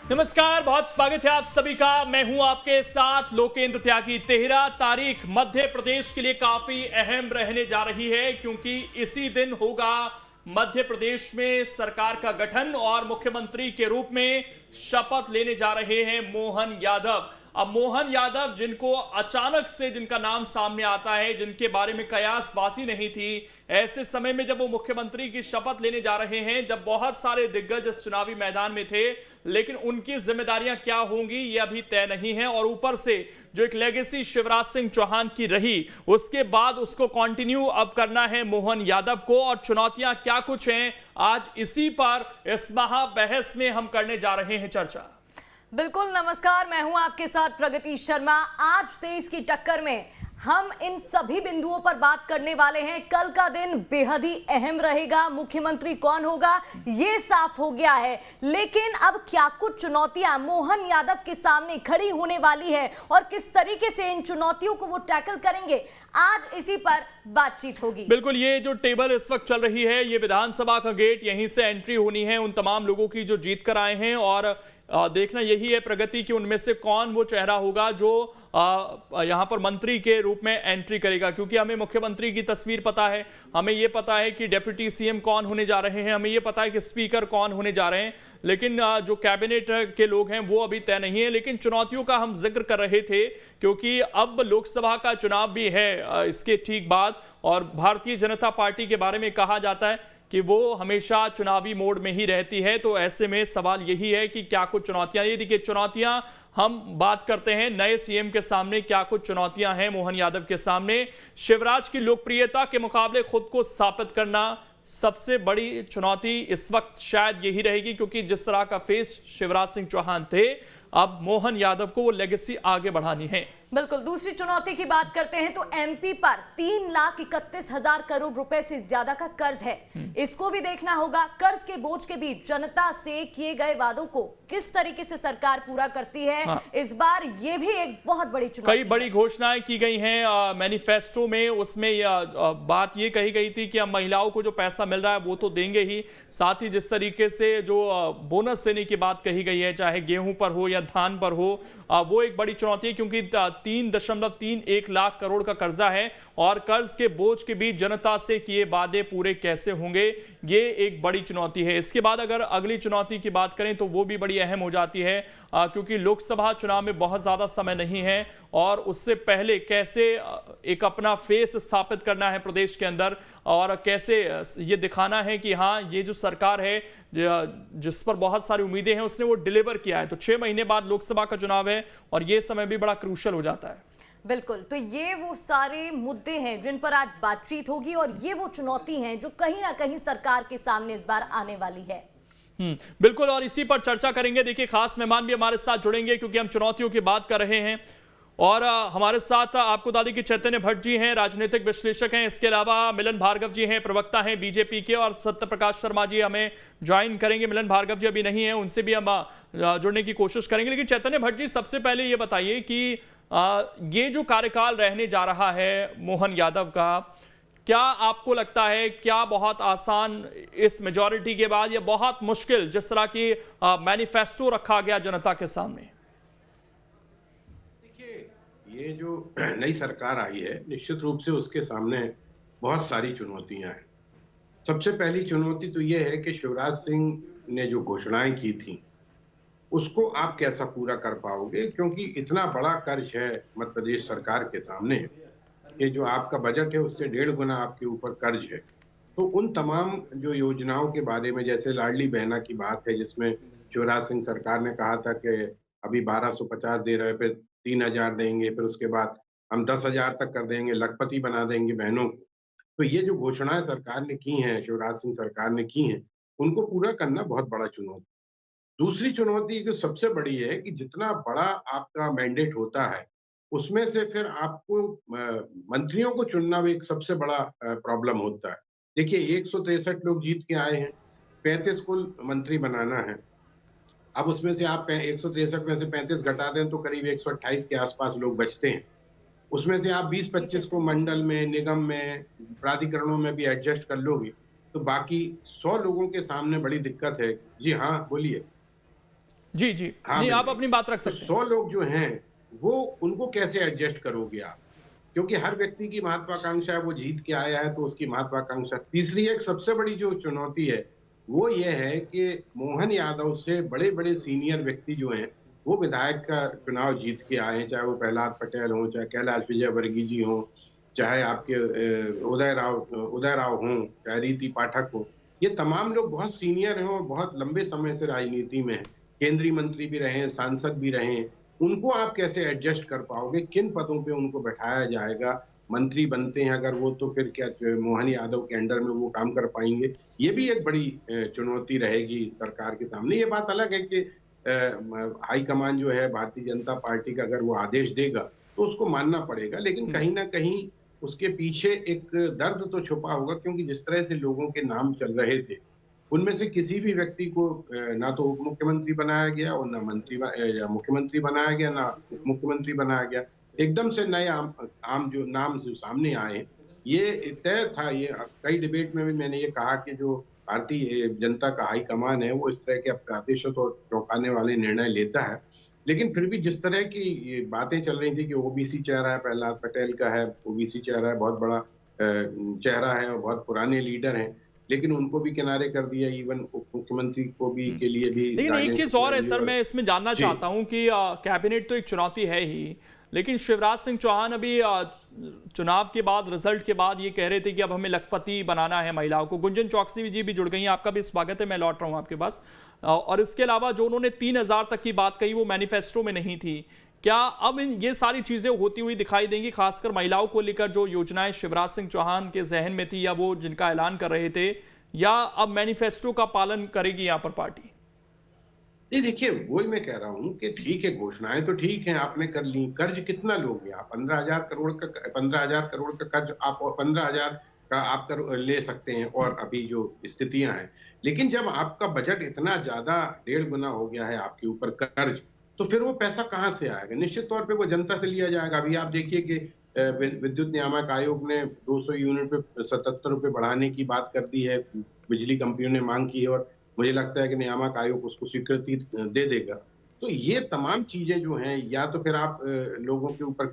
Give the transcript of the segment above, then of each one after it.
नमस्कार, बहुत स्वागत है आप सभी का। मैं हूं आपके साथ लोकेंद्र त्यागी। 13 तारीख मध्य प्रदेश के लिए काफी अहम रहने जा रही है, क्योंकि इसी दिन होगा मध्य प्रदेश में सरकार का गठन और मुख्यमंत्री के रूप में शपथ लेने जा रहे हैं मोहन यादव। अब मोहन यादव, जिनको अचानक से जिनका नाम सामने आता है, जिनके बारे में कयासबाजी नहीं थी, ऐसे समय में जब वो मुख्यमंत्री की शपथ लेने जा रहे हैं, जब बहुत सारे दिग्गज इस चुनावी मैदान में थे, लेकिन उनकी जिम्मेदारियां क्या होंगी ये अभी तय नहीं है। और ऊपर से जो एक लेगेसी शिवराज सिंह चौहान की रही, उसके बाद उसको कंटिन्यू अब करना है मोहन यादव को। और चुनौतियां क्या कुछ हैं, आज इसी पर इस महाबहस में हम करने जा रहे हैं चर्चा। बिल्कुल, नमस्कार, मैं हूं आपके साथ प्रगति शर्मा। आज 23 की टक्कर में हम इन सभी बिंदुओं पर बात करने वाले हैं। कल का दिन बेहद ही अहम रहेगा। मुख्यमंत्री कौन होगा ये साफ हो गया है, लेकिन अब क्या कुछ चुनौतियां मोहन यादव के सामने खड़ी होने वाली है और किस तरीके से इन चुनौतियों को वो टैकल करेंगे, आज इसी पर बातचीत होगी। बिल्कुल, ये जो टेबल इस वक्त चल रही है, ये विधानसभा का गेट, यहीं से एंट्री होनी है उन तमाम लोगों की जो जीत कर आए हैं। और देखना यही है प्रगति कि उनमें से कौन वो चेहरा होगा जो यहां पर मंत्री के रूप में एंट्री करेगा। क्योंकि हमें मुख्यमंत्री की तस्वीर पता है, हमें यह पता है कि डिप्टी सीएम कौन होने जा रहे हैं, हमें यह पता है कि स्पीकर कौन होने जा रहे हैं, लेकिन जो कैबिनेट के लोग हैं वो अभी तय नहीं है। लेकिन चुनौतियों का हम जिक्र कर रहे थे, क्योंकि अब लोकसभा का चुनाव भी है इसके ठीक बाद, और भारतीय जनता पार्टी के बारे में कहा जाता है कि वो हमेशा चुनावी मोड में ही रहती है। तो ऐसे में सवाल यही है कि क्या कुछ चुनौतियां, ये देखिए चुनौतियां हम बात करते हैं नए सीएम के सामने, क्या कुछ चुनौतियां हैं मोहन यादव के सामने। शिवराज की लोकप्रियता के मुकाबले खुद को स्थापित करना सबसे बड़ी चुनौती इस वक्त शायद यही रहेगी, क्योंकि जिस तरह का फेस शिवराज सिंह चौहान थे, अब मोहन यादव को वो लेगेसी आगे बढ़ानी है। बिल्कुल, दूसरी चुनौती की बात करते हैं तो एमपी पर 3,31,000 करोड़ रुपए से ज्यादा का कर्ज है। इसको भी देखना होगा। कर्ज के बोझ के बीच जनता से किए गए वादों को किस तरीके से सरकार पूरा करती है, हाँ। इस बार ये भी एक बहुत बड़ी चुनौती कई बड़ी घोषणाएं की गई हैं मैनिफेस्टो में। उसमें बात ये कही गई थी कि अब महिलाओं को जो पैसा मिल रहा है वो तो देंगे ही, साथ ही जिस तरीके से जो बोनस देने की बात कही गई है, चाहे गेहूं पर हो या धान पर हो, वो एक बड़ी चुनौती है। क्योंकि 3.31 लाख करोड़ का कर्जा है, और कर्ज के बोझ के बीच जनता से किए वादे पूरे कैसे होंगे, ये एक बड़ी चुनौती है। इसके बाद अगर अगली चुनौती की बात करें तो वो भी बड़ी अहम हो जाती है, क्योंकि लोकसभा चुनाव में बहुत ज्यादा समय नहीं है, और उससे पहले कैसे एक अपना फेस स्थापित करना है प्रदेश के अंदर, और कैसे ये दिखाना है कि हाँ, ये जो सरकार है जिस पर बहुत सारी उम्मीदें हैं उसने वो डिलीवर किया है। तो 6 महीने बाद लोकसभा का चुनाव है, और ये समय भी बड़ा क्रूशियल हो जाता है। बिल्कुल, तो ये वो सारे मुद्दे हैं जिन पर आज बातचीत होगी, और ये वो चुनौती हैं जो कहीं ना कहीं सरकार के सामने इस बार आने वाली है। बिल्कुल, और इसी पर चर्चा करेंगे। देखिए, खास मेहमान भी हमारे साथ जुड़ेंगे, क्योंकि हम चुनौतियों की बात कर रहे हैं। और हमारे साथ आपको बता दें कि चैतन्य भट्ट जी हैं, राजनीतिक विश्लेषक हैं। इसके अलावा मिलन भार्गव जी हैं, प्रवक्ता हैं बीजेपी के, और सत्य प्रकाश शर्मा जी हमें ज्वाइन करेंगे। मिलन भार्गव जी अभी नहीं है, उनसे भी हम जुड़ने की कोशिश करेंगे। लेकिन चैतन्य भट्ट जी, सबसे पहले ये बताइए कि ये जो कार्यकाल रहने जा रहा है मोहन यादव का, क्या आपको लगता है क्या बहुत आसान इस मेजॉरिटी के बाद, या बहुत मुश्किल जिस तरह की मैनिफेस्टो रखा गया जनता के सामने? ये जो नई सरकार आई है, निश्चित रूप से उसके सामने बहुत सारी चुनौतियां हैं। सबसे पहली चुनौती तो ये है कि शिवराज सिंह ने जो घोषणाएं की थी उसको आप कैसा पूरा कर पाओगे, क्योंकि इतना बड़ा कर्ज है मध्य प्रदेश सरकार के सामने कि जो आपका बजट है उससे 1.5 गुना आपके ऊपर कर्ज है। तो उन तमाम जो योजनाओं के बारे में, जैसे लाडली बहना की बात है, जिसमें शिवराज सिंह सरकार ने कहा था कि अभी 1250 दे रहे, फिर 3000 देंगे, फिर उसके बाद हम 10,000 तक कर देंगे, लखपति बना देंगे बहनों को। तो ये जो घोषणाएं सरकार ने की हैं, शिवराज सिंह सरकार ने की हैं, उनको पूरा करना बहुत बड़ा चुनौती। दूसरी चुनौती जो सबसे बड़ी है कि जितना बड़ा आपका मैंडेट होता है, उसमें से फिर आपको मंत्रियों को चुनना भी एक सबसे बड़ा प्रॉब्लम होता है। देखिए, 163 लोग जीत के आए हैं, 35 कुल मंत्री बनाना है। अब उसमें से आप 163 में से 35 घटा दें तो करीब 128 के आसपास लोग बचते हैं। उसमें से आप 20-25 को मंडल में, निगम में, प्राधिकरणों में भी एडजस्ट कर लोगे, तो बाकी 100 लोगों के सामने बड़ी दिक्कत है। जी हाँ, बोलिए। जी जी, हाँ नहीं आप बिल्कुल। अपनी बात रख तो सकते हैं। 100 लोग जो हैं वो उनको कैसे एडजस्ट करोगे आप? क्योंकि हर व्यक्ति की महत्वाकांक्षा है, वो जीत के आया है तो उसकी महत्वाकांक्षा। तीसरी एक सबसे बड़ी जो चुनौती है, वो ये है कि मोहन यादव से बड़े-बड़े सीनियर व्यक्ति जो हैं, वो विधायक का चुनाव जीत के आए हैं, चाहे वो प्रहलाद पटेल हों, चाहे कैलाश विजयवर्गीय जी हों, चाहे आपके उदय राव हों, चाहे रीति पाठक हों। ये तमाम लोग बहुत सीनियर हैं और बहुत लंबे समय से राजनीति में हैं। केंद्रीय मंत्री भी रहे हैं, सांसद भी रहे हैं। उनको आप कैसे एडजस्ट कर पाओगे? किन पदों पे उनको बैठाया जाएगा? मंत्री बनते हैं अगर वो तो फिर क्या मोहन यादव के अंडर में वो काम कर पाएँगे? ये भी एक बड़ी चुनौती रहेगी सरकार के सामने। ये बात अलग है कि हाईकमान जो है भारतीय जनता पार्टी का अगर वो आदेश देगा, तो उसको मानना पड़ेगा। लेकिन कहीं न कहीं उसके पीछे एक दर्द तो छुपा होगा क्योंकि जिस तरह से लोगों के नाम चल रहे थे, उनमें से किसी भी व्यक्ति को ना तो उप मुख्यमंत्री बनाया गया और ना या मुख्यमंत्री बनाया गया, ना उप मुख्यमंत्री बनाया गया। एकदम से नए आम जो नाम जो सामने आए, ये तय था ये कई डिबेट में भी मैंने ये कहा कि जो भारतीय जनता का हाईकमान है, वो इस तरह के अप्रत्याशित और चौंकाने वाले निर्णय लेता है। लेकिन फिर भी जिस तरह की ये बातें चल रही थी कि ओबीसी चेहरा है, प्रहलाद पटेल का है, ओबीसी चेहरा है, बहुत बड़ा चेहरा है और बहुत पुराने लीडर हैं। लेकिन उनको भी किनारे कर दिया, इवन उप मुख्यमंत्री को भी के लिए भी लेकिन एक गाइडेंस चीज और है दी सर, और मैं इसमें जानना जी। चाहता हूं कि कैबिनेट तो एक चुनौती है ही, लेकिन शिवराज सिंह चौहान अभी चुनाव के बाद, रिजल्ट के बाद ये कह रहे थे कि अब हमें लखपति बनाना है महिलाओं को। गुंजन चौकसी जी भी जुड़ गई हैं, आपका भी स्वागत है, मैं लौट रहा हूं आपके पास। और इसके अलावा जो उन्होंने 3,000 तक की बात कही वो मैनिफेस्टो में नहीं थी। क्या अब ये सारी चीजें होती हुई दिखाई देंगी, खासकर महिलाओं को लेकर जो योजनाएं शिवराज सिंह चौहान के जहन में थी या वो जिनका ऐलान कर रहे थे, या अब मैनिफेस्टो का पालन करेगी यहाँ पर पार्टी? नहीं देखिए, वही मैं कह रहा हूँ कि ठीक है, घोषणाएँ तो ठीक हैं, आपने कर ली। कर्ज कितना लोगे आप? 15,000 करोड़ का कर्ज आप और 15,000 का आप ले सकते हैं और अभी जो स्थितियाँ हैं। लेकिन जब आपका बजट इतना ज़्यादा 1.5 गुना हो गया है आपके ऊपर कर्ज, तो फिर वो पैसा कहाँ से आएगा? निश्चित तौर पे वो जनता से लिया जाएगा। अभी आप देखिए कि विद्युत नियामक आयोग ने 200 यूनिट पे ₹77 बढ़ाने की बात कर दी है। बिजली कंपनियों ने माँग की है और मुझे लगता है कि नियामक आयोग उसको स्वीकृति दे देगा। तो ये तमाम चीज़ें जो हैं या तो फिर आप लोगों के ऊपर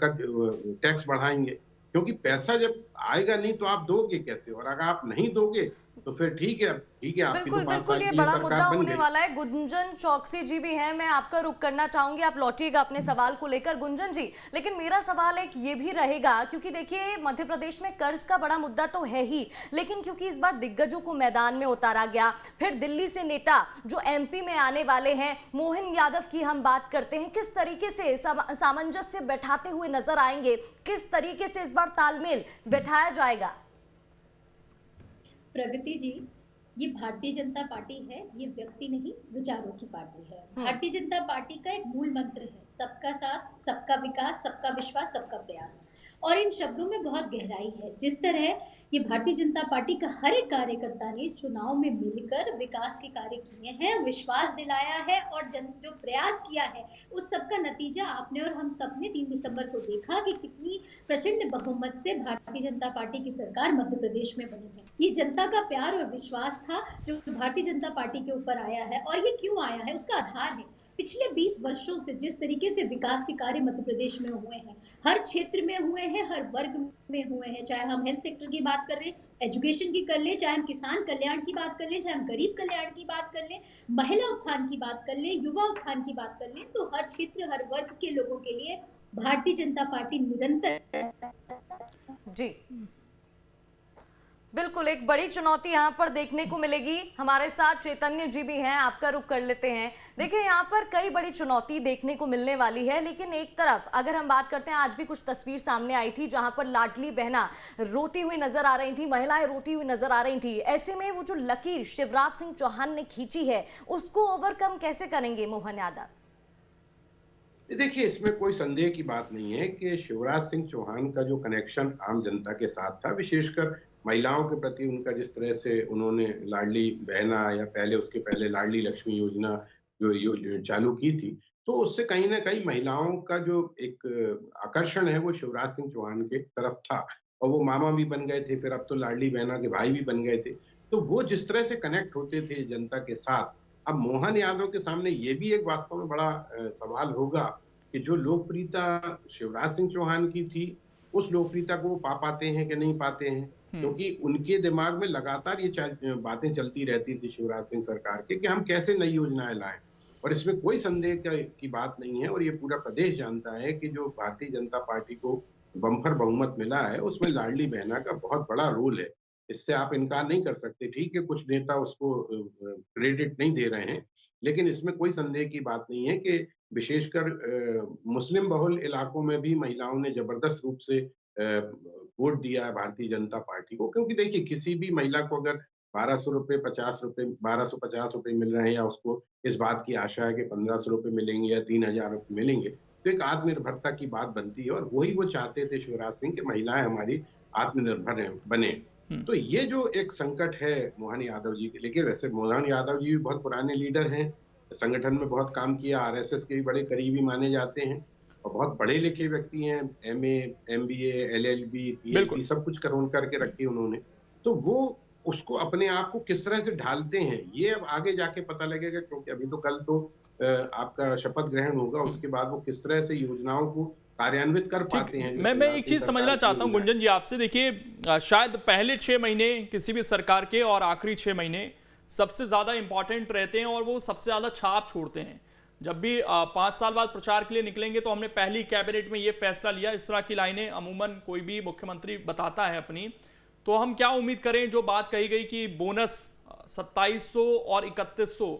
टैक्स बढ़ाएँगे, क्योंकि पैसा जब आएगा नहीं तो आप दोगे कैसे? और अगर आप नहीं दोगे तो फिर ठीक है आपकी तो बिल्कुल 5 बिल्कुल, साल ये के लिए बड़ा सरकार मुद्दा बन होने गई। वाला है। गुंजन चौकसी जी भी हैं, मैं आपका रुख करना चाहूंगी, आप लौटिएगा अपने सवाल को लेकर गुंजन जी। लेकिन मेरा सवाल एक ये भी रहेगा, क्योंकि देखिए मध्य प्रदेश में कर्ज का बड़ा मुद्दा तो है ही, लेकिन क्योंकि इस बार दिग्गजों को मैदान में उतारा गया, फिर दिल्ली से नेता जो एमपी में आने वाले हैं, मोहन यादव की हम बात करते हैं, किस तरीके से सामंजस्य बैठाते हुए नजर आएंगे, किस तरीके से इस बार तालमेल बैठाया जाएगा? प्रगति जी, ये भारतीय जनता पार्टी है, ये व्यक्ति नहीं विचारों की पार्टी है। भारतीय जनता पार्टी का एक मूल मंत्र है, सबका साथ, सबका विकास, सबका विश्वास, सबका प्रयास। और इन शब्दों में बहुत गहराई है। जिस तरह ये भारतीय जनता पार्टी का हर एक कार्यकर्ता ने इस चुनाव में मिलकर विकास के कार्य किए हैं, विश्वास दिलाया है और जो प्रयास किया है, उस सबका नतीजा आपने और हम सबने 3 दिसंबर को देखा कि कितनी प्रचंड बहुमत से भारतीय जनता पार्टी की सरकार मध्य प्रदेश में बनी है। ये जनता का प्यार और विश्वास था जो भारतीय जनता पार्टी के ऊपर आया है। और ये क्यों आया है, उसका आधार है पिछले 20 वर्षों से जिस तरीके से विकास के कार्य मध्य प्रदेश में हुए हैं, हर क्षेत्र में हुए हैं, हर वर्ग में हुए हैं। चाहे हम हेल्थ सेक्टर की बात कर लें, एजुकेशन की कर लें, चाहे हम किसान कल्याण की बात कर लें, चाहे हम गरीब कल्याण की बात कर लें, महिला उत्थान की बात कर लें, युवा उत्थान की बात कर लें, तो हर क्षेत्र, हर वर्ग के लोगों के लिए भारतीय जनता पार्टी निरंतर जी बिल्कुल, एक बड़ी चुनौती यहाँ पर देखने को मिलेगी। हमारे साथ चैतन्य जी भी हैं, आपका रुख कर लेते हैं। देखिए यहाँ पर कई बड़ी चुनौती देखने को मिलने वाली है, लेकिन एक तरफ अगर हम बात करते हैं, आज भी कुछ तस्वीर सामने आई थी जहाँ पर लाडली बहना रोती हुई नजर आ रही थी, महिलाएं रोती हुई नजर आ रही थी। ऐसे में वो जो लकीर शिवराज सिंह चौहान ने खींची है, उसको ओवरकम कैसे करेंगे मोहन यादव? देखिए, इसमें कोई संदेह की बात नहीं है कि शिवराज सिंह चौहान का जो कनेक्शन आम जनता के साथ था, विशेषकर महिलाओं के प्रति उनका जिस तरह से उन्होंने लाडली बहना या उसके पहले लाडली लक्ष्मी योजना जो चालू की थी, तो उससे कहीं न कहीं महिलाओं का जो एक आकर्षण है वो शिवराज सिंह चौहान के तरफ था और वो मामा भी बन गए थे, फिर अब तो लाडली बहना के भाई भी बन गए थे। तो वो जिस तरह से कनेक्ट होते थे जनता के साथ, अब मोहन यादव के सामने ये भी एक वास्तव में बड़ा सवाल होगा कि जो लोकप्रियता शिवराज सिंह चौहान की थी, उस लोकप्रियता को वो पा पाते हैं कि नहीं पाते हैं, क्योंकि उनके दिमाग में लगातार ये बातें चलती रहती थी शिवराज सिंह सरकार के कि हम कैसे नई योजनाएं लाएं। और इसमें कोई संदेह की बात नहीं है, और ये पूरा प्रदेश जानता है कि जो भारतीय जनता पार्टी को बम्पर बहुमत मिला है, उसमें लाडली बहना का बहुत बड़ा रोल है। इससे आप इनकार नहीं कर सकते। ठीक है, कुछ नेता उसको क्रेडिट नहीं दे रहे हैं, लेकिन इसमें कोई संदेह की बात नहीं है कि विशेषकर मुस्लिम बहुल इलाकों में भी महिलाओं ने जबरदस्त रूप से वोट दिया है भारतीय जनता पार्टी को। क्योंकि देखिए, किसी भी महिला को अगर 1200 रुपए, 50 रुपए, 1250 रुपए मिल रहे हैं, या उसको इस बात की आशा है कि 1500 रुपए मिलेंगे या 3000 रुपए मिलेंगे, तो एक आत्मनिर्भरता की बात बनती है। और वही वो चाहते थे शिवराज सिंह कि महिलाएं हमारी आत्मनिर्भर बने। तो ये जो एक संकट है मोहन यादव जी के, लेकिन वैसे मोहन यादव जी भी बहुत पुराने लीडर हैं, संगठन में बहुत काम किया, आरएसएस के भी बड़े करीबी माने जाते हैं, और बहुत पढ़े लिखे व्यक्ति हैं, एमए, एमबीए, एलएलबी, पीएचडी सब कुछ करके रखी उन्होंने। तो वो उसको अपने आप को किस तरह से ढालते हैं, ये अब आगे जाके पता लगेगा, क्योंकि अभी तो कल तो आपका शपथ ग्रहण होगा, उसके बाद वो किस तरह से योजनाओं को कार्यान्वित कर पाते हैं। मैं एक चीज समझना चाहता हूं गुंजन जी आपसे। देखिए, शायद पहले 6 महीने किसी भी सरकार के और आखिरी 6 महीने सबसे ज्यादा इंपॉर्टेंट रहते हैं, और वो सबसे ज्यादा छाप छोड़ते हैं। जब भी 5 साल बाद प्रचार के लिए निकलेंगे तो हमने पहली कैबिनेट में ये फैसला लिया, इस तरह की लाइनें अमूमन कोई भी मुख्यमंत्री बताता है अपनी। तो हम क्या उम्मीद करें, जो बात कही गई कि बोनस 2700 और 3100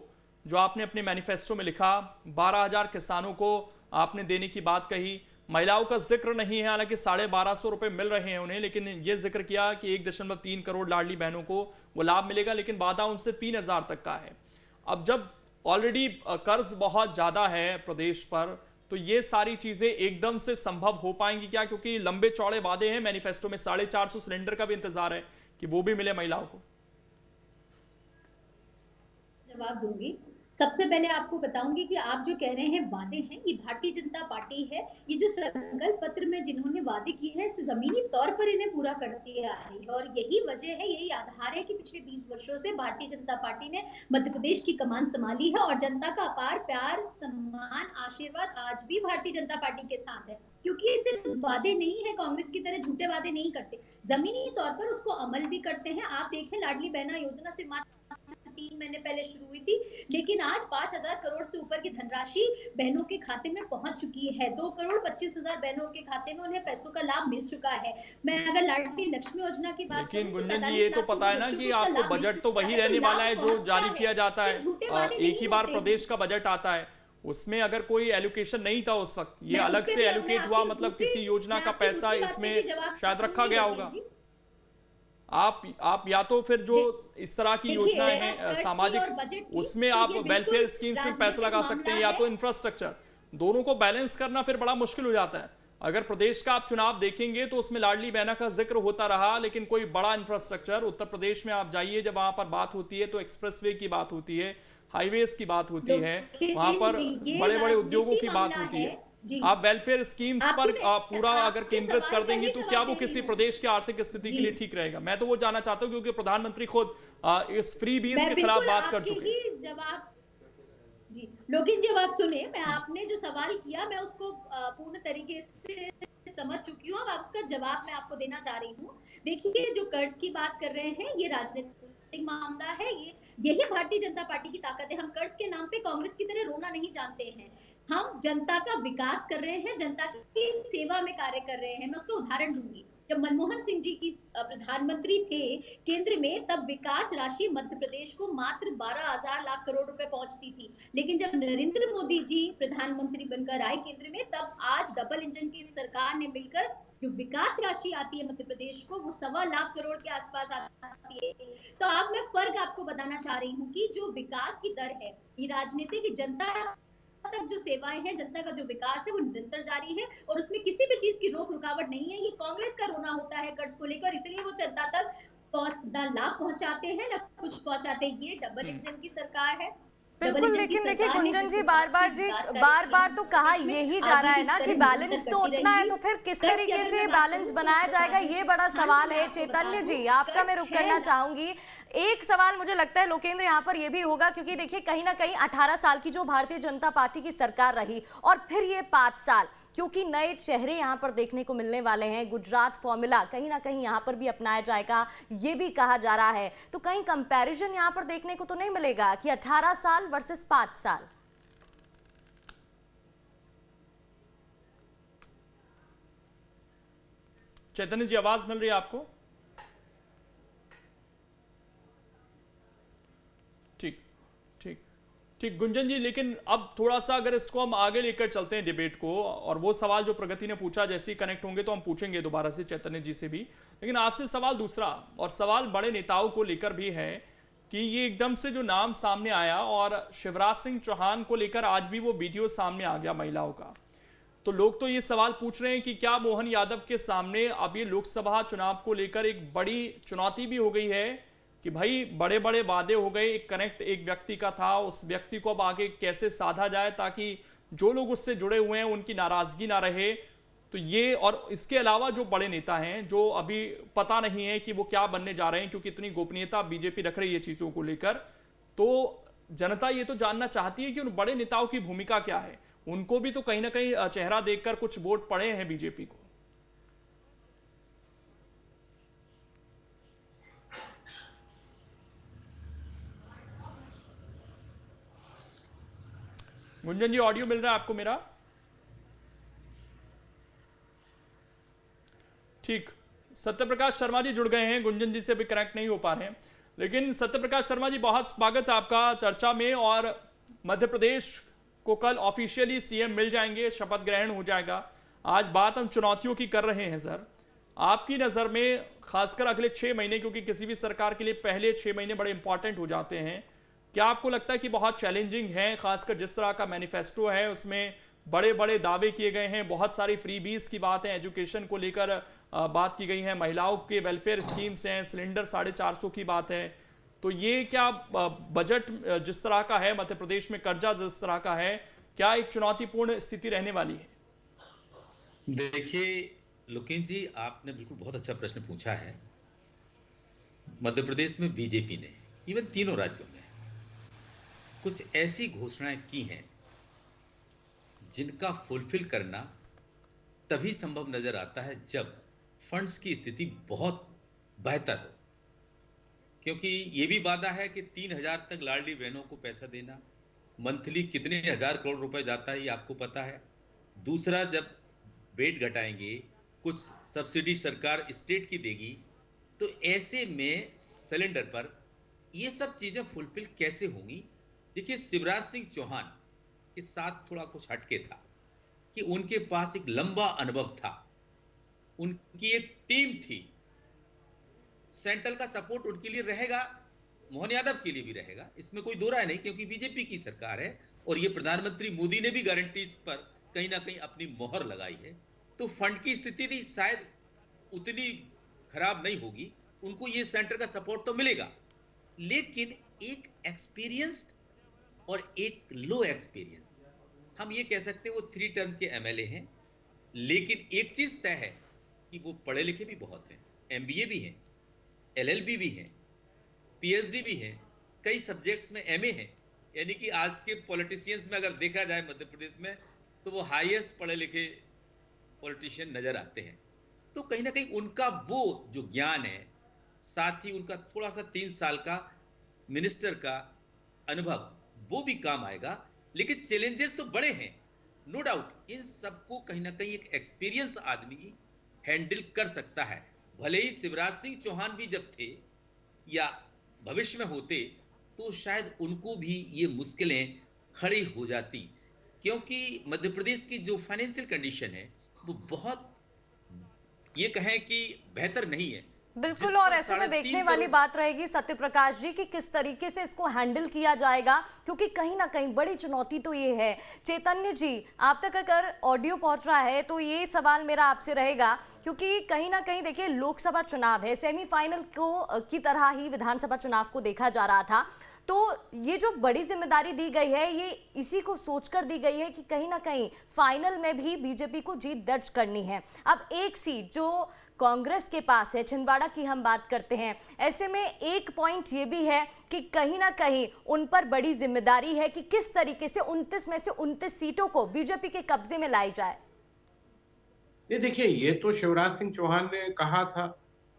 जो आपने अपने मैनिफेस्टो में लिखा, 12,000 किसानों को आपने देने की बात कही, महिलाओं का जिक्र नहीं है, हालांकि 1250 रुपए मिल रहे हैं उन्हें, लेकिन ये जिक्र किया कि 1.3 करोड़ लाडली बहनों को वो लाभ मिलेगा, लेकिन वादा उनसे 3000 तक का है। अब जब ऑलरेडी कर्ज बहुत ज्यादा है प्रदेश पर, तो ये सारी चीजें एकदम से संभव हो पाएंगी क्या? क्योंकि लंबे चौड़े वादे हैं मैनिफेस्टो में, 450 सिलेंडर का भी इंतजार है कि वो भी मिले महिलाओं को। जवाब दूंगी। सबसे पहले आपको बताऊंगी कि आप जो कह रहे हैं वादे हैं, ये भारतीय जनता पार्टी है, ये जो संकल्प पत्र में जिन्होंने वादे किए हैं, जमीनी तौर पर इन्हें पूरा करती आ रही है। और यही वजह है, यही आधार है कि पिछले 20 वर्षों से भारतीय जनता पार्टी ने मध्य प्रदेश की कमान संभाली है, और जनता का अपार प्यार, सम्मान, आशीर्वाद आज भी भारतीय जनता पार्टी के साथ है। क्योंकि ये सिर्फ वादे नहीं है, कांग्रेस की तरह झूठे वादे नहीं करते, जमीनी तौर पर उसको अमल भी करते हैं। आप देखें, लाडली बहना योजना से मात्र 3 महीने पहले शुरू हुई थी, लेकिन आज 5000 करोड़ से ऊपर की धनराशि बहनों के खाते में पहुंच चुकी है। 2,25,00,000 बहनों के खाते में उन्हें पैसों का लाभ मिल चुका है। मैं अगर लाडली लक्ष्मी योजना की बात लेकिन गुंजन जी, ये तो पता है ना कि आपको बजट तो वही रहने वाला है जो जारी किया जाता है, एक ही बार प्रदेश का बजट आता है, उसमें अगर कोई एलोकेशन नहीं था उस वक्त, ये अलग से एलोकेट हुआ, मतलब किसी योजना का पैसा इसमें शायद रखा गया होगा। आप या तो फिर जो इस तरह की योजनाएं हैं सामाजिक, उसमें आप वेलफेयर स्कीम्स में पैसा लगा सकते हैं, या तो इंफ्रास्ट्रक्चर, दोनों को बैलेंस करना फिर बड़ा मुश्किल हो जाता है। अगर प्रदेश का आप चुनाव देखेंगे तो उसमें लाडली बहना का जिक्र होता रहा, लेकिन कोई बड़ा इंफ्रास्ट्रक्चर, उत्तर प्रदेश में आप जाइए, जब वहां पर बात होती है तो एक्सप्रेसवे की बात होती है, हाईवेज की बात होती है, वहां पर बड़े बड़े उद्योगों की बात होती है। आप वेलफेयर स्कीम्स पर पूरा अगर केंद्रित कर देंगे तो क्या वो किसी प्रदेश की आर्थिक स्थिति के लिए ठीक रहेगा? मैं तो वो जानना चाहता हूँ, क्योंकि प्रधानमंत्री खुद इस फ्री बीज के खिलाफ बात कर चुके हैं। जवाब जी, लेकिन जब आप सुने, मैं आपने जो सवाल किया मैं उसको पूर्ण तरीके से समझ चुकी हूँ। अब उसका जवाब मैं आपको देना चाह रही हूँ। देखिए, जो कर्ज की बात कर रहे हैं, ये राजनीतिक मामला है, यही भारतीय जनता पार्टी की ताकत है। हम कर्ज के नाम पे कांग्रेस की तरह रोना नहीं जानते हैं, हम जनता का विकास कर रहे हैं, जनता की सेवा में कार्य कर रहे हैं। मैं उसका उदाहरण दूंगी। जब मनमोहन सिंह जी की प्रधानमंत्री थे केंद्र में, तब विकास राशि मध्य प्रदेश को मात्र 12,000 लाख करोड़ रुपए पहुंचती थी। लेकिन जब नरेंद्र मोदी जी प्रधानमंत्री बनकर आए केंद्र में, तब आज डबल इंजन की सरकार ने मिलकर जो विकास राशि आती है मध्य प्रदेश को, वो 1.25 लाख करोड़ के आसपास आती है। तो अब मैं फर्क आपको बताना चाह रही हूँ कि जो विकास की दर है, ये राजनीति की जनता तक जो सेवाएं हैं, जनता का जो विकास है, वो निरंतर जारी है, और उसमें किसी भी चीज की रोक रुकावट नहीं है। ये कांग्रेस का रोना होता है कर्ज को लेकर, इसलिए वो जनता तक ना लाभ पहुंचाते हैं, ना कुछ पहुंचाते। ये डबल इंजन की सरकार है। बिल्कुल, लेकिन देखिए गुंजन जी, बार बार तो कहा यही जा रहा है ना कि बैलेंस तो उतना है, तो फिर किस तरीके से बैलेंस बनाया जाएगा, ये बड़ा सवाल है। चैतन्य जी, आपका मैं रुख करना चाहूंगी। एक सवाल मुझे लगता है लोकेंद्र यहाँ पर यह भी होगा, क्योंकि देखिए कहीं ना कहीं 18 साल की जो भारतीय जनता पार्टी की सरकार रही और फिर ये 5 साल, क्योंकि नए चेहरे यहाँ पर देखने को मिलने वाले हैं, गुजरात फॉर्मूला कहीं ना कहीं यहाँ पर भी अपनाया जाएगा ये भी कहा जा रहा है, तो कहीं कंपैरिजन यहाँ पर देखने को तो नहीं मिलेगा कि 18 साल वर्सेस 5 साल? चैतन्य जी, आवाज मिल रही है आपको? ठीक ठीक ठीक गुंजन जी, लेकिन अब थोड़ा सा अगर इसको हम आगे लेकर चलते हैं डिबेट को, और वो सवाल जो प्रगति ने पूछा जैसे ही कनेक्ट होंगे तो हम पूछेंगे दोबारा से चैतन्य जी से भी, लेकिन आपसे सवाल दूसरा, और सवाल बड़े नेताओं को लेकर भी है कि ये एकदम से जो नाम सामने आया और शिवराज सिंह चौहान को लेकर आज भी वो वीडियो सामने आ गया महिलाओं का, तो लोग तो ये सवाल पूछ रहे हैं कि क्या मोहन यादव के सामने अब ये लोकसभा चुनाव को लेकर एक बड़ी चुनौती भी हो गई है कि भाई बड़े बड़े वादे हो गए, एक कनेक्ट एक व्यक्ति का था, उस व्यक्ति को अब आगे कैसे साधा जाए ताकि जो लोग उससे जुड़े हुए हैं उनकी नाराजगी ना रहे। तो ये, और इसके अलावा जो बड़े नेता हैं जो अभी पता नहीं है कि वो क्या बनने जा रहे हैं, क्योंकि इतनी गोपनीयता बीजेपी रख रही है चीजों को लेकर, तो जनता ये तो जानना चाहती है कि उन बड़े नेताओं की भूमिका क्या है। उनको भी तो कहीं ना कहीं चेहरा देखकर कुछ वोट पड़े हैं बीजेपी को। गुंजन जी, ऑडियो मिल रहा है आपको मेरा? ठीक, सत्यप्रकाश शर्मा जी जुड़ गए हैं, गुंजन जी से भी कनेक्ट नहीं हो पा रहे हैं, लेकिन सत्यप्रकाश शर्मा जी बहुत स्वागत है आपका चर्चा में। और मध्य प्रदेश को कल ऑफिशियली सीएम मिल जाएंगे, शपथ ग्रहण हो जाएगा। आज बात हम चुनौतियों की कर रहे हैं सर, आपकी नज़र में खासकर अगले 6 महीने, क्योंकि किसी भी सरकार के लिए पहले 6 महीने बड़े इंपॉर्टेंट हो जाते हैं, क्या आपको लगता है कि बहुत चैलेंजिंग है? खासकर जिस तरह का मैनिफेस्टो है उसमें बड़े बड़े दावे किए गए हैं, बहुत सारी फ्रीबीज की बात है, एजुकेशन को लेकर बात की गई है, महिलाओं के वेलफेयर स्कीम्स हैं, सिलेंडर 450 की बात है, तो ये क्या बजट जिस तरह का है, मध्य प्रदेश में कर्जा जिस तरह का है, क्या एक चुनौतीपूर्ण स्थिति रहने वाली है? देखिए लोकेंद्र जी, आपने बिल्कुल बहुत अच्छा प्रश्न पूछा है। मध्य प्रदेश में बीजेपी ने इवन तीनों राज्यों में कुछ ऐसी घोषणाएं की हैं जिनका फुलफिल करना तभी संभव नजर आता है जब फंड्स की स्थिति बहुत बेहतर हो, क्योंकि ये भी वादा है कि 3,000 तक लाडली बहनों को पैसा देना, मंथली कितने हजार करोड़ रुपए जाता है ये आपको पता है। दूसरा, जब वेट घटाएंगे, कुछ सब्सिडी सरकार स्टेट की देगी, तो ऐसे में सिलेंडर पर ये सब चीजें फुलफिल कैसे होंगी? देखिए, शिवराज सिंह चौहान के साथ थोड़ा कुछ हटके था कि उनके पास एक लंबा अनुभव था, उनकी एक टीम थी, सेंट्रल का सपोर्ट उनके लिए रहेगा, मोहन यादव के लिए भी रहेगा, इसमें कोई दो राय नहीं, क्योंकि बीजेपी की सरकार है और ये प्रधानमंत्री मोदी ने भी गारंटीज पर कहीं ना कहीं अपनी मोहर लगाई है। तो फंड की स्थिति भी शायद उतनी खराब नहीं होगी, उनको ये सेंटर का सपोर्ट तो मिलेगा, लेकिन एक एक्सपीरियंस्ड और एक लो एक्सपीरियंस, हम ये कह सकते हैं वो 3 टर्म के एमएलए हैं, लेकिन एक चीज तय है कि वो पढ़े लिखे भी बहुत हैं, एमबीए भी हैं, एलएलबी भी हैं, पीएचडी भी हैं, कई सब्जेक्ट्स में एमए हैं, यानी कि आज के पॉलिटिशियंस में अगर देखा जाए मध्य प्रदेश में तो वो हाईएस्ट पढ़े लिखे पॉलिटिशियन नजर आते हैं। तो कहीं ना कहीं उनका वो जो ज्ञान है, साथ ही उनका थोड़ा सा 3 साल का मिनिस्टर का अनुभव, वो भी काम आएगा। लेकिन चैलेंजेस तो बड़े हैं, नो डाउट, इन सबको कहीं ना कहीं एक एक्सपीरियंस आदमी हैंडल कर सकता है। भले ही शिवराज सिंह चौहान भी जब थे या भविष्य में होते तो शायद उनको भी ये मुश्किलें खड़ी हो जाती, क्योंकि मध्य प्रदेश की जो फाइनेंशियल कंडीशन है वो बहुत, ये कहें कि बेहतर नहीं है। बिल्कुल, और ऐसे में देखने वाली बात रहेगी सत्य प्रकाश जी कि किस तरीके से इसको हैंडल किया जाएगा, क्योंकि कहीं ना कहीं बड़ी चुनौती तो ये है। चैतन्य जी, आप तक अगर ऑडियो पहुंच रहा है तो ये सवाल मेरा आपसे रहेगा, क्योंकि कहीं ना कहीं देखिए लोकसभा चुनाव है, सेमीफाइनल को की तरह ही विधानसभा चुनाव को देखा जा रहा था, तो ये जो बड़ी जिम्मेदारी दी गई है ये इसी को सोचकर दी गई है कि कहीं ना कहीं फाइनल में भी बीजेपी को जीत दर्ज करनी है। अब एक सीट जो कांग्रेस के पास है। छिंदवाड़ा की हम बात करते हैं, ऐसे में एक पॉइंट ये भी है कि कहीं ना कहीं उन पर बड़ी जिम्मेदारी है कि किस तरीके से 29 में से 29 सीटों को बीजेपी के कब्जे में लाई जाए। ये देखिए, ये तो शिवराज सिंह चौहान ने कहा था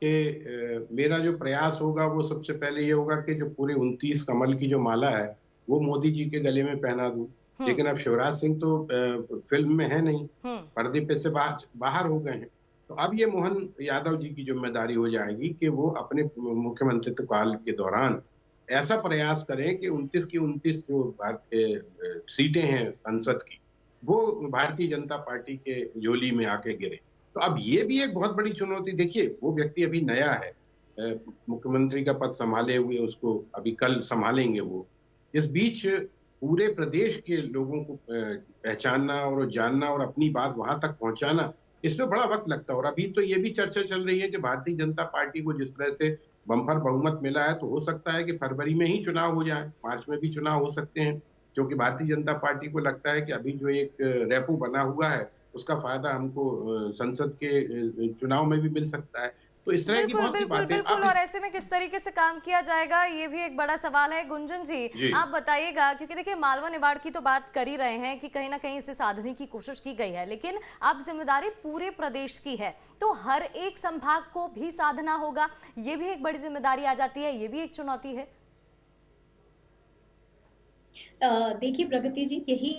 कि मेरा जो प्रयास होगा वो सबसे पहले ये होगा कि जो पूरे 29 कमल की जो माला है वो मोदी जी के गले में पहना दूं। लेकिन अब शिवराज सिंह तो फिल्म में है नहीं, पर्दे पे से बाहर हो गए हैं। तो अब ये मोहन यादव जी की जिम्मेदारी हो जाएगी कि वो अपने मुख्यमंत्रित्व काल के दौरान ऐसा प्रयास करें कि 29 की 29 जो सीटें हैं संसद की, वो भारतीय जनता पार्टी के झोली में आके गिरे। तो अब ये भी एक बहुत बड़ी चुनौती। देखिए, वो व्यक्ति अभी नया है, मुख्यमंत्री का पद संभाले हुए, उसको अभी कल संभालेंगे वो। इस बीच पूरे प्रदेश के लोगों को पहचानना और जानना और अपनी बात वहां तक पहुंचाना, इसमें बड़ा वक्त लगता है। और अभी तो ये भी चर्चा चल रही है कि भारतीय जनता पार्टी को जिस तरह से बम्पर बहुमत मिला है, तो हो सकता है कि फरवरी में ही चुनाव हो जाए, मार्च में भी चुनाव हो सकते हैं, क्योंकि भारतीय जनता पार्टी को लगता है कि अभी जो एक रेपो बना हुआ है उसका फायदा हमको संसद के चुनाव में भी मिल सकता है। तो इस तरह की बहुत सी बातें। बिल्कुल। और ऐसे में किस तरीके से काम किया जाएगा, ये भी एक बड़ा सवाल है। गुंजन जी, आप बताइएगा, क्योंकि देखिए मालवा निवाड़ की तो बात कर ही रहे हैं कि कहीं ना कहीं इसे साधने की कोशिश की गई है, लेकिन अब जिम्मेदारी पूरे प्रदेश की है, तो हर एक संभाग को भी साधना होगा। ये भी एक बड़ी जिम्मेदारी आ जाती है, ये भी एक चुनौती है। देखिए प्रगति जी, यही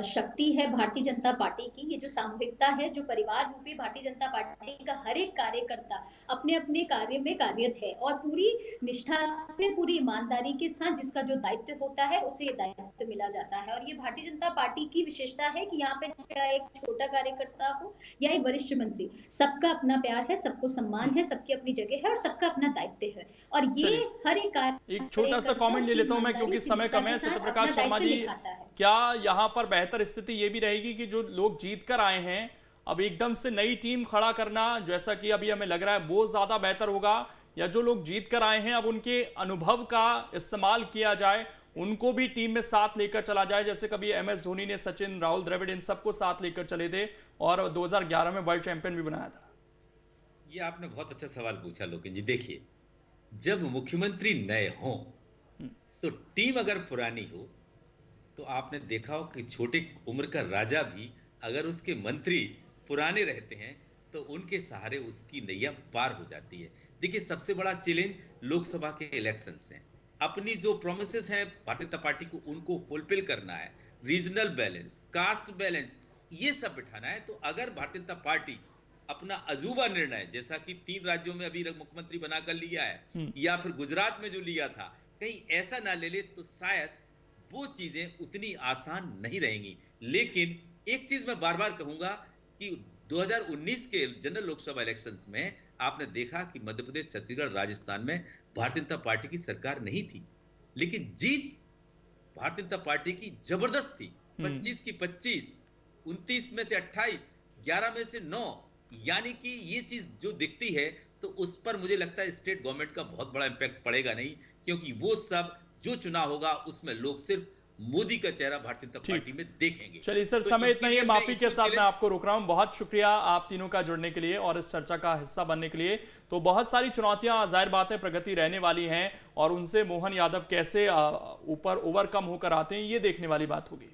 शक्ति है भारतीय जनता पार्टी की। ये जो सामूहिकता है, जो परिवार रूपी भारतीय जनता पार्टी का हर एक कार्यकर्ता अपने अपने कार्य में कार्यरत है और पूरी निष्ठा से, पूरी ईमानदारी के साथ जिसका जो दायित्व होता है उसे ये दायित्व मिला जाता है। और ये भारतीय जनता पार्टी की विशेषता है कि यहाँ पे चाहे एक छोटा कार्यकर्ता हो या एक वरिष्ठ मंत्री, सबका अपना प्यार है, सबको सम्मान है, सबकी अपनी जगह है और सबका अपना दायित्व है। और ये हर एक छोटा सा कमेंट ले लेता हूं मैं, क्योंकि समय कम है। सत्यप्रकाश शर्मा जी, क्या यहाँ पर बेहतर स्थिति ये भी रहेगी कि जो लोग जीत कर आए हैं अब एकदम से नई टीम खड़ा करना, जैसा कि अभी हमें लग रहा है, वो ज्यादा बेहतर होगा, या जो लोग जीत कर आए हैं अब उनके अनुभव का इस्तेमाल किया जाए, उनको भी टीम में साथ लेकर चला जाए, जैसे कभी MS धोनी ने सचिन, राहुल द्रविड़, इन सबको साथ लेकर चले थे और 2011 में वर्ल्ड चैंपियन भी बनाया था? ये आपने बहुत अच्छा सवाल पूछा लोकेश जी। देखिए, जब मुख्यमंत्री नए हों तो टीम अगर पुरानी हो, तो आपने देखा हो कि छोटे उम्र का राजा भी अगर उसके मंत्री पुराने रहते हैं तो उनके सहारे उसकी नैया पार हो जाती है। देखिए, सबसे बड़ा चैलेंज लोकसभा के इलेक्शंस हैं। अपनी जो प्रोमिसेस हैं भारतीय जनता पार्टी को, उनको फुलफिल करना है। रीजनल बैलेंस, कास्ट बैलेंस, ये सब बिठाना है। तो अगर भारतीय जनता पार्टी अपना अजूबा निर्णय, जैसा कि 3 राज्यों में अभी मुख्यमंत्री बनाकर लिया है, या फिर गुजरात में जो लिया था, कहीं ऐसा ना ले ले, तो शायद वो चीजें उतनी आसान नहीं रहेंगी। लेकिन एक चीज मैं बार बार कहूंगा कि 2019 के जनरल लोकसभा इलेक्शंस में आपने देखा कि मध्य प्रदेश, छत्तीसगढ़, राजस्थान में भारतीय जनता पार्टी की सरकार नहीं थी, लेकिन जीत भारतीय जनता पार्टी की जबरदस्त थी। 25 की 25, 29 में से 28, 11 में से 9, यानी कि ये चीज जो दिखती है, तो उस पर मुझे लगता है स्टेट गवर्नमेंट का बहुत बड़ा इंपैक्ट पड़ेगा नहीं, क्योंकि वो सब जो चुनाव होगा उसमें लोग सिर्फ मोदी का चेहरा भारतीय जनता पार्टी में देखेंगे। चलिए सर, तो समय इतना ही है, माफी के साथ मैं आपको रोक रहा हूं। बहुत शुक्रिया आप तीनों का जुड़ने के लिए और इस चर्चा का हिस्सा बनने के लिए। तो बहुत सारी चुनौतियां, जाहिर बात है, प्रगति रहने वाली हैं और उनसे मोहन यादव कैसे ऊपर ओवरकम होकर आते हैं, ये देखने वाली बात होगी।